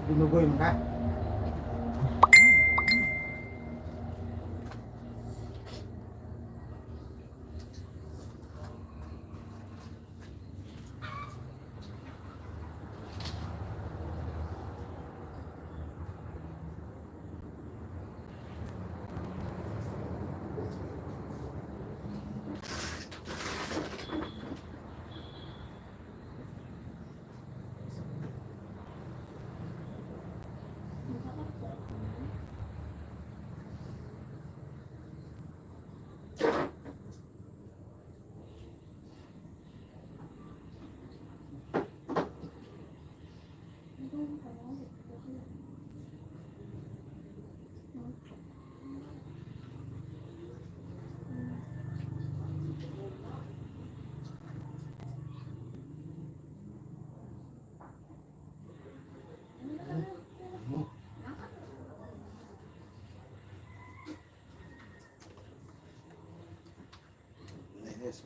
Dinugoy mo ka? Yes.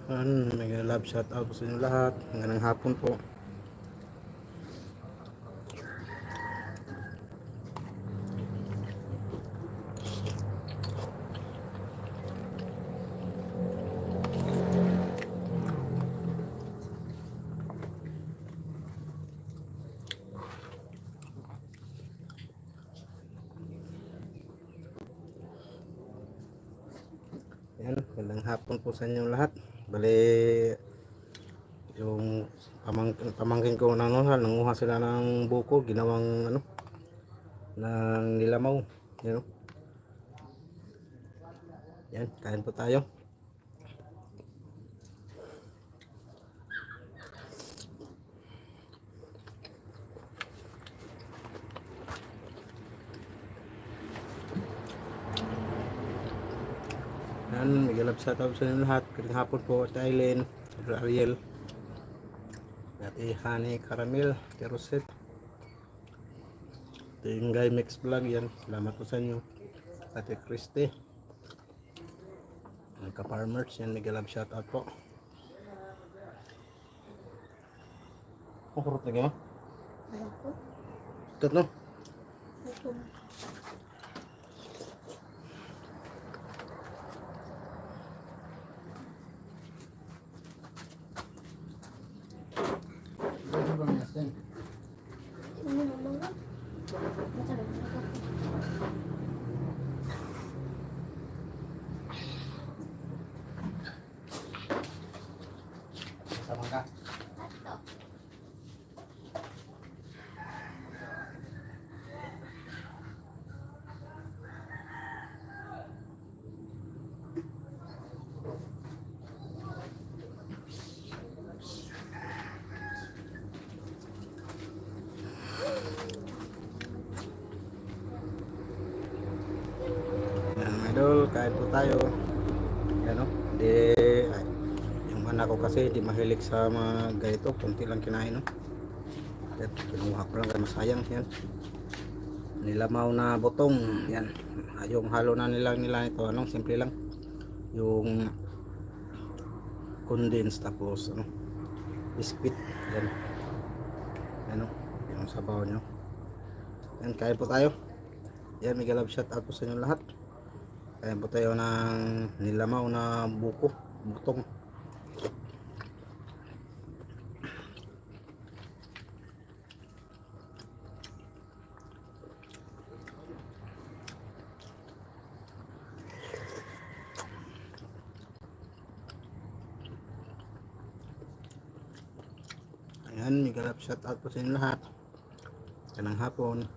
Mega love shout out po sa inyo lahat. Ngayong hapon po. Yan, magandang hapon po sa inyo lahat. Bali, yung pamangkin ko nanguha sila ng buko, ginawang ng nilamaw. Yan, yan, kain po tayo. Yan, mag-love shout out sa inyo lahat. Magandang hapon po, Thailand, Ariel, Ate Honey Caramel, Teroset, Tingay Mix Vlog. Yan, salamat po sa inyo. Ate Christy, Nagka-farmers. Yan, mag-love shout out po. Ang kurot lagi mo? Tatlo? Sama ka? Yan, idol, kain po tayo. Yan o. Yung anak ko kasi di mahilig sa mga ganito, kunti lang kinain, no? Yan, kinuha ko lang, masayang. Yan, nilamaw na butong. Yan, yung halo na nila ito, simple lang. Yung condense, tapos biscuit. Yan, yan o, yung sabaw nyo. Yan, kain po tayo. Yan, mega love shout out po sa inyo lahat. Kain po tayo ng nilamaw na butong. Ayan, mega love shout out po sa inyo lahat. Kanang hapon.